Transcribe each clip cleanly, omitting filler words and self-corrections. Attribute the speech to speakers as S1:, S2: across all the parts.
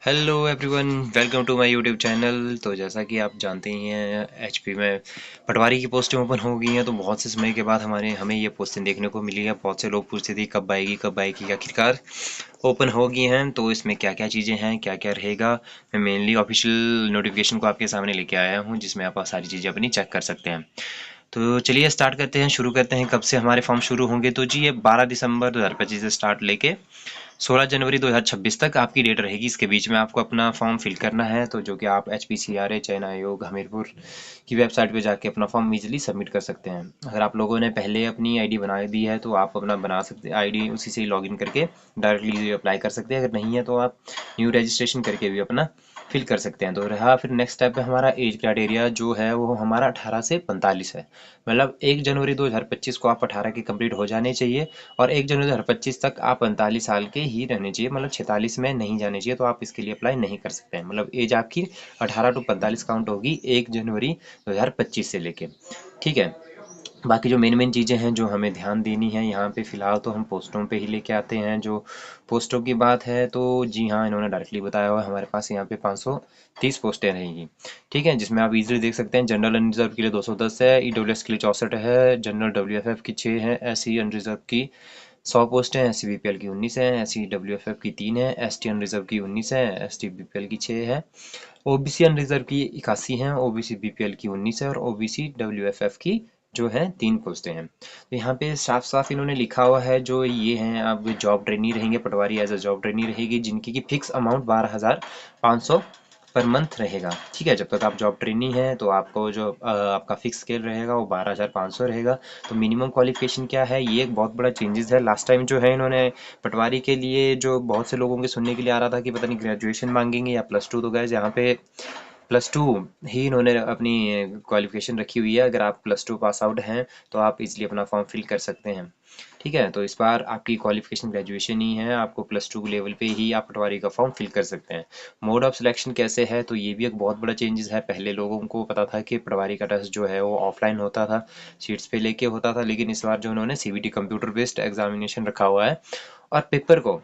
S1: Hello everyone, welcome to my YouTube channel. तो जैसा कि आप जानते ही हैं, एचपी में पटवारी की पोस्टें ओपन हो गई हैं। तो बहुत से समय के बाद हमें ये पोस्टें देखने को मिली है। बहुत से लोग पूछते थे कब आएगी, आखिरकार ओपन हो गई हैं। तो इसमें क्या क्या चीज़ें हैं, क्या क्या रहेगा, मैं मेनली ऑफिशियल नोटिफिकेशन को आपके सामने लेके आया हूँ, जिसमें आप सारी चीज़ें अपनी चेक कर सकते हैं। तो चलिए स्टार्ट करते हैं, शुरू करते हैं। कब से हमारे फॉर्म शुरू होंगे? तो जी, ये 12 दिसंबर 2025 से स्टार्ट लेके 16 जनवरी 2026 तक आपकी डेट रहेगी। इसके बीच में आपको अपना फॉर्म फिल करना है, तो जो कि आप HPCRA चयन आयोग हमीरपुर की वेबसाइट पे जाके अपना फॉर्म इजीली सबमिट कर सकते हैं। अगर आप लोगों ने पहले अपनी आईडी बना दी है तो आप अपना बना सकते हैं आईडी, उसी से लॉगिन करके डायरेक्टली अप्लाई कर सकते हैं। अगर नहीं है तो आप न्यू रजिस्ट्रेशन करके भी अपना फिल कर सकते हैं। तो रहा फिर नेक्स्ट स्टेप पे हमारा एज क्राइटेरिया, जो है वो हमारा 18 से 45 है। मतलब 1 जनवरी 2025 को आप 18 के कंप्लीट हो जाने चाहिए, और 1 जनवरी 2025 तक आप 45 साल के ही रहने चाहिए। मतलब 46 में नहीं जाने चाहिए, तो आप इसके लिए अप्लाई नहीं कर सकते हैं। मतलब एज आपकी 18 टू 45 काउंट होगी 1 जनवरी 2025 से लेके। ठीक है। बाकी जो मेन मेन चीज़ें हैं जो हमें ध्यान देनी है यहाँ पे, फ़िलहाल तो हम पोस्टों पे ही लेके आते हैं। जो पोस्टों की बात है, तो जी हाँ, इन्होंने डायरेक्टली बताया हुआ है हमारे पास यहाँ पे 530 पोस्टें रहेंगी। ठीक है, जिसमें आप इजीली देख सकते हैं। जनरल अनरिजर्व के लिए 210 है, EWS के लिए 64 है, जनरल WFF की 6 है, SC अनरिजर्व की 100 पोस्टें हैं, SC BPL की 19 है, SC WFF की 3 है, ST अनरिजर्व की 19 है, ST BPL की 6 है, OBC अनरिजर्व की 81 हैं, OBC BPL की 19 है, और OBC WFF की जो है 3 पोस्टें हैं। तो यहाँ पे साफ साफ इन्होंने लिखा हुआ है, जो ये हैं अब जॉब ट्रेनी रहेंगे, पटवारी एज अ जॉब ट्रेनी रहेगी, जिनकी की फिक्स अमाउंट 12,500 पर मंथ रहेगा। ठीक है, जब तक आप जॉब ट्रेनी हैं तो आपको जो आपका फिक्स स्केल रहेगा वो 12,500 रहेगा। तो मिनिमम क्वालिफिकेशन क्या है, ये एक बहुत बड़ा चेंजेस है। लास्ट टाइम जो है इन्होंने पटवारी के लिए, जो बहुत से लोगों के सुनने के लिए आ रहा था कि पता नहीं ग्रेजुएशन मांगेंगे या +2, तो गए यहाँ पे +2 ही इन्होंने अपनी क्वालिफिकेशन रखी हुई है। अगर आप +2 पास आउट हैं तो आप इजीली अपना फॉर्म फिल कर सकते हैं। ठीक है, तो इस बार आपकी क्वालिफिकेशन ग्रेजुएशन ही है, आपको +2 लेवल पे ही आप पटवारी का फॉर्म फिल कर सकते हैं। मोड ऑफ सिलेक्शन कैसे है, तो ये भी एक बहुत बड़ा चेंजेस है। पहले लोगों को पता था कि पटवारी का टेस्ट जो है वो ऑफलाइन होता था, शीट्स पे लेके होता था, लेकिन इस बार जो उन्होंने CBT कंप्यूटर बेस्ड एग्जामिनेशन रखा हुआ है, और पेपर को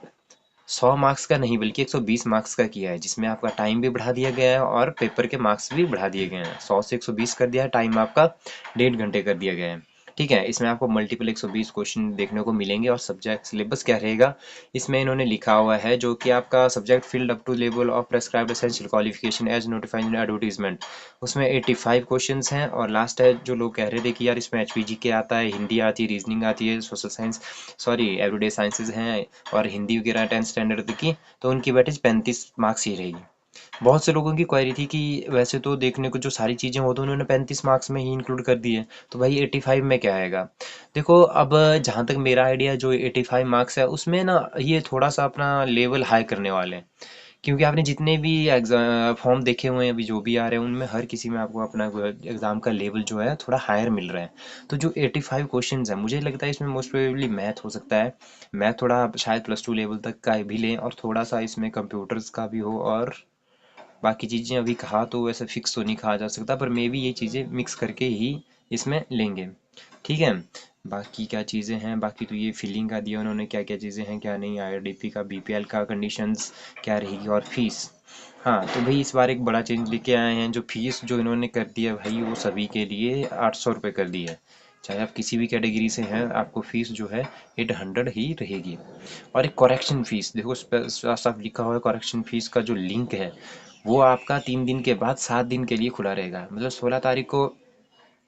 S1: 100 मार्क्स का नहीं बल्कि 120 मार्क्स का किया है, जिसमें आपका टाइम भी बढ़ा दिया गया है और पेपर के मार्क्स भी बढ़ा दिए गए हैं। 100 से 120 कर दिया है, टाइम आपका 1.5 घंटे कर दिया गया है। ठीक है, इसमें आपको मल्टीपल 120 क्वेश्चन देखने को मिलेंगे। और सब्जेक्ट सिलेबस क्या रहेगा, इसमें इन्होंने लिखा हुआ है, जो कि आपका subject field up to level of prescribed essential qualification as notified in advertisement, उसमें 85 क्वेश्चंस हैं। और लास्ट है, जो लोग कह रहे थे कि यार इसमें HPG के आता है, हिंदी आती है, रीजनिंग आती है, social science, sorry everyday sciences हैं, और हिंदी वगैरह 10th स्टैंडर्ड की, तो उनकी वेटेज 35 मार्क्स ही रहेगी। बहुत से लोगों की क्वेरी थी कि वैसे तो देखने को जो सारी चीज़ें हो तो उन्होंने 35 मार्क्स में ही इंक्लूड कर दी है, तो भाई 85 में क्या आएगा? देखो, अब जहाँ तक मेरा आइडिया, जो 85 मार्क्स है उसमें ना, ये थोड़ा सा अपना लेवल हाई करने वाले हैं। क्योंकि आपने जितने भी एग्जाम फॉर्म देखे हुए हैं, अभी जो भी आ रहे हैं, उनमें हर किसी में आपको अपना एग्ज़ाम का लेवल जो है थोड़ा हायर मिल रहा है। तो जो 85 क्वेश्चंस हैं, मुझे लगता है इसमें मोस्ट प्रोबेबली मैथ हो सकता है। मैथ थोड़ा शायद +2 लेवल तक का भी लें, और थोड़ा सा इसमें कंप्यूटर्स का भी हो, और बाकी चीज़ें अभी कहा तो वैसे फिक्स तो नहीं कहा जा सकता, पर मे भी ये चीज़ें मिक्स करके ही इसमें लेंगे। ठीक है। बाकी क्या चीज़ें हैं, बाकी तो ये फिलिंग का दिया उन्होंने, क्या क्या चीज़ें हैं क्या नहीं, IRDP का, BPL का कंडीशंस क्या रहेगी, और फीस। हाँ, तो भाई इस बार एक बड़ा चेंज लेके आए हैं, जो फीस जो इन्होंने कर दिया भाई, वो सभी के लिए 800 रुपये कर दी है। चाहे आप किसी भी कैटेगरी से हैं, आपको फीस जो है 800 ही रहेगी। और एक करेक्शन फीस, देखो साफ साफ लिखा हुआ है, करेक्शन फीस का जो लिंक है वो आपका 3 दिन के बाद 7 दिन के लिए खुला रहेगा। मतलब 16 तारीख को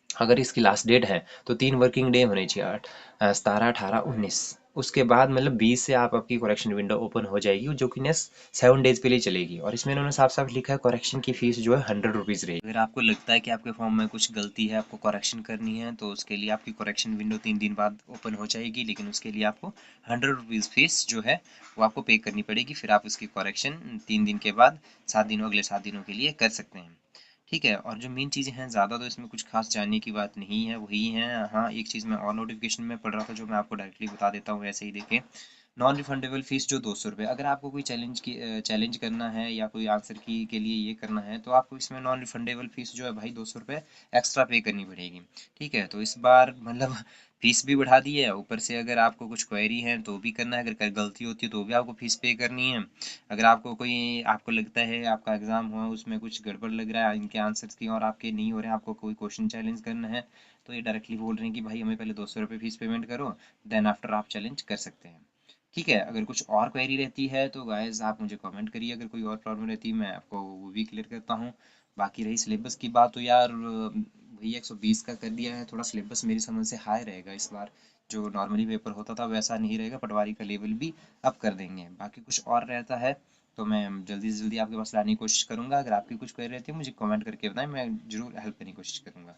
S1: अगर इसकी लास्ट डेट है, तो 3 वर्किंग डे होने चाहिए, 17, 18, 19। उसके बाद मतलब 20 से आपकी करेक्शन विंडो ओपन हो जाएगी, जो कि नेक्स्ट 7 डेज के लिए चलेगी। और इसमें इन्होंने साफ साफ लिखा है, करेक्शन की फीस जो है 100 रुपीज़ रहेगी। अगर आपको लगता है कि आपके फॉर्म में कुछ गलती है, आपको करेक्शन करनी है, तो उसके लिए आपकी करेक्शन विंडो 3 दिन बाद ओपन हो जाएगी, लेकिन उसके लिए आपको 100 रुपीज़ फीस जो है वो आपको पे करनी पड़ेगी। फिर आप उसकी करेक्शन 3 दिन के बाद 7 दिनों, अगले 7 दिनों के लिए कर सकते हैं। ठीक है, और जो मेन चीज़ें हैं, ज़्यादा तो इसमें कुछ खास जानने की बात नहीं है, वही है। हाँ, एक चीज़ मैं और नोटिफिकेशन में पढ़ रहा था, जो मैं आपको डायरेक्टली बता देता हूँ, ऐसे ही देखें। नॉन रिफंडेबल फीस जो 200 रुपये, अगर आपको कोई चैलेंज करना है या कोई आंसर की के लिए ये करना है, तो आपको इसमें नॉन रिफंडेबल फीस जो है भाई 200 रुपये एक्स्ट्रा पे करनी पड़ेगी। ठीक है, तो इस बार मतलब फीस भी बढ़ा दी है, ऊपर से अगर आपको कुछ क्वेरी है तो भी करना है, अगर गलती होती है तो भी आपको फीस पे करनी है। अगर आपको लगता है आपका एग्ज़ाम हुआ उसमें कुछ गड़बड़ लग रहा है इनके आंसर्स की और आपके नहीं हो रहे हैं, आपको कोई क्वेश्चन चैलेंज करना है, तो ये डायरेक्टली बोल रहे हैं कि भाई हमें पहले 200 रुपये फीस पेमेंट करो, देन आफ्टर आप चैलेंज कर सकते हैं। ठीक है, अगर कुछ और क्वेरी रहती है तो गाइस आप मुझे कमेंट करिए, अगर कोई और प्रॉब्लम रहती है मैं आपको वो भी क्लियर करता हूँ। बाकी रही सिलेबस की बात, तो यार भैया 120 का कर दिया है, थोड़ा सिलेबस मेरी समझ से हाई रहेगा इस बार। जो नॉर्मली पेपर होता था वैसा नहीं रहेगा, पटवारी का लेवल भी अप कर देंगे। बाकी कुछ और रहता है तो मैं जल्दी से जल्दी आपके पास लाने की कोशिश करूंगा। अगर आपकी कुछ क्वेरी रहती है मुझे कमेंट करके बताएं, मैं जरूर हेल्प करने की कोशिश करूंगा।